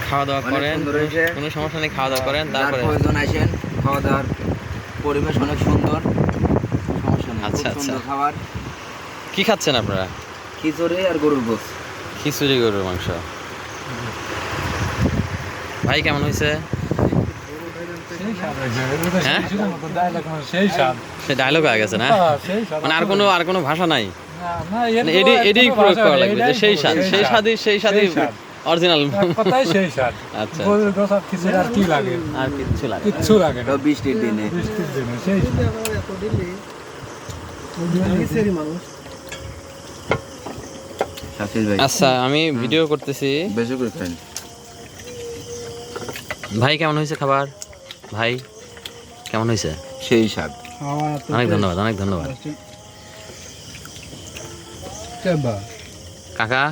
খাওয়া দাওয়া করেন, কোনো সমস্যা নেই, খাওয়া দাওয়া করেন, তারপরে প্রয়োজন আসেন। খাওয়া দাওয়ার পরিবেশ অনেক সুন্দর, সমস্যা নেই। আচ্ছা, আচ্ছা। সুন্দর খাবার। কি খাচ্ছেন আপনারা? খিচুড়ি আর গরুর গোস। খিচুড়ি গরুর মাংস। ভাই কেমন হয়েছে? হ্যাঁ, সে ডায়লগ হয়ে গেছে না, মানে আর কোনো ভাষা নাই, এটাই প্রয়োগ করা লাগবে যে সেই স্বাদ, সেই স্বাদই অরিজিনাল। আচ্ছা, আর কি লাগে? আর কিচ্ছু লাগে না। বৃষ্টির দিনে আচ্ছা, আমি ভিডিও করতেছি। বেশি করে খান। ভাই কেমন হয়েছে খাবার? ভাই কেমন হয়েছে? সেই স্বাদ। অনেক ধন্যবাদ, অনেক ধন্যবাদ। কাকা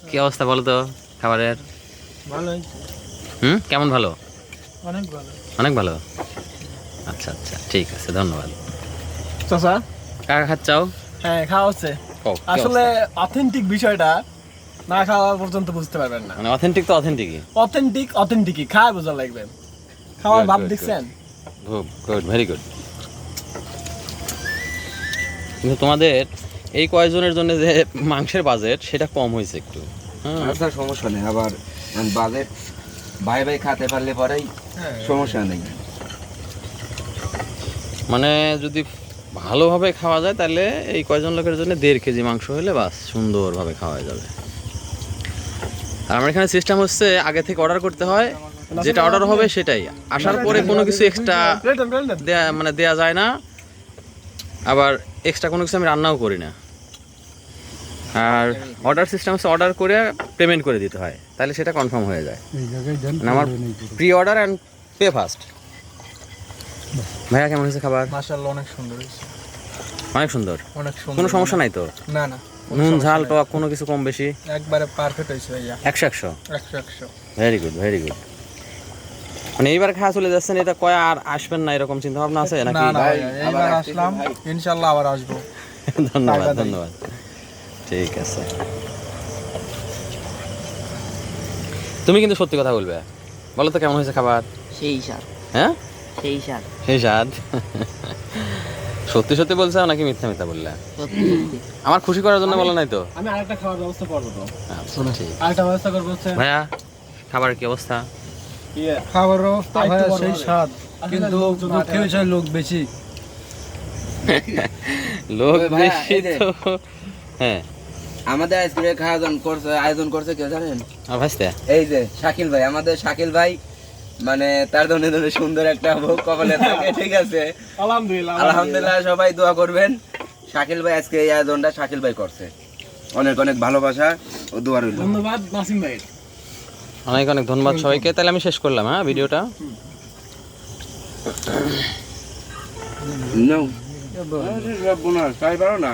কি অবস্থা বলো তো খাবারের? কেমন? ভালো, অনেক ভালো। আচ্ছা আচ্ছা, ঠিক আছে, ধন্যবাদ। চাচা কাকা খাচ্ছাও? হ্যাঁ, খাওয়া হচ্ছে। আসলে অথেন্টিক বিষয়টা না খাওয়া পর্যন্ত বুঝতে পারবেন না। মানে অথেন্টিক তো অথেন্টিকই, অথেন্টিকই খাওয়া বোঝা লাগবে। খাওয়ার ভাব দেখছেন? Good, very good. কিন্তু তোমাদের এই কয়েকজনের জন্য যে মাংসের বাজেট সেটা কম হয়েছে একটু। আচ্ছা, সমস্যা নেই। আবার বাজেট ভাই ভাই খেতে পারলে পরেই সমস্যা নেই। মানে যদি ভালোভাবে খাওয়া যায় তাহলে এই কয়জন লোকের জন্য 1.5 কেজি মাংস হলে বাস সুন্দরভাবে খাওয়া যাবে। আর আমার এখানে সিস্টেম হচ্ছে আগে থেকে অর্ডার করতে হয়, যেটা অর্ডার হবে সেটাই, আসার পরে কোনো কিছু এক্সট্রা দেয়া যায় না, আবার এক্সট্রা কোনো কিছু আমি রান্নাও করি না। আর অর্ডার সিস্টেম হচ্ছে অর্ডার করে পেমেন্ট করে দিতে হয়, তাহলে সেটা কনফার্ম হয়ে যায়। আমার pre order and pay first. ভাইয়া কেমন হয়েছে খাবার? মাশাআল্লাহ, অনেক সুন্দর হয়েছে। অনেক সুন্দর, অনেক সুন্দর। কোনো সমস্যা নাই তো? না না, নুন ঝাল টক কোনো কিছু কম বেশি একবারে পারফেক্ট হয়েছে ভাইয়া। 100 ভেরি গুড, ভেরি গুড। মানে এইবার খাওয়া চলে যাচ্ছেন, এটা কয় আর আসবেন না এরকম চিন্তা ভাবনা আছে নাকি? না না, এইবার আসলাম, ইনশাআল্লাহ আবার আসবো। ধন্যবাদ, ধন্যবাদ, ঠিক আছে। তুমি কিন্তু সত্যি কথা বলবে, বলো তো কেমন হয়েছে খাবার? সেই স্বাদ, হ্যাঁ, সেই স্বাদ, সেই স্বাদ। সত্যি সত্যি বলছো নাকি মিথ্যা মিথ্যা বললে? সত্যি সত্যি। আমার খুশি করার জন্য বলো নাই তো? আমি আরেকটা খাওয়ার ব্যবস্থা করবো তো। আচ্ছা, ঠিক। আরেকটা ব্যবস্থা করবো হচ্ছে ভাইয়া খাবারের কি অবস্থা? খাবার ব্যবস্থা ভাইয়া সেই স্বাদ, কিন্তু দুঃখের বিষয় লোক বেশি। লোক ভাইয়া, বেশি এই যে। তো। হ্যাঁ, আমাদের আজকে আয়োজন করছে কে জানেন? আর ভাইস্তে এই যে শাকিল ভাই, আমাদের শাকিল ভাই, মানে তার জন্য সুন্দর একটা ভোগ কপালে থাকে। ঠিক আছে, আলহামদুলিল্লাহ, আলহামদুলিল্লাহ, সবাই দোয়া করবেন। শাকিল ভাই আজকে এই আয়োজনটা শাকিল ভাই করছে, অনেক অনেক ভালোবাসা ও দোয়া রইল। ধন্যবাদ নাসিম ভাই। অনেক অনেক ধন্যবাদ সবাইকে। তাহলে আমি শেষ করলাম, হ্যাঁ, ভিডিওটা। তাই পারো না।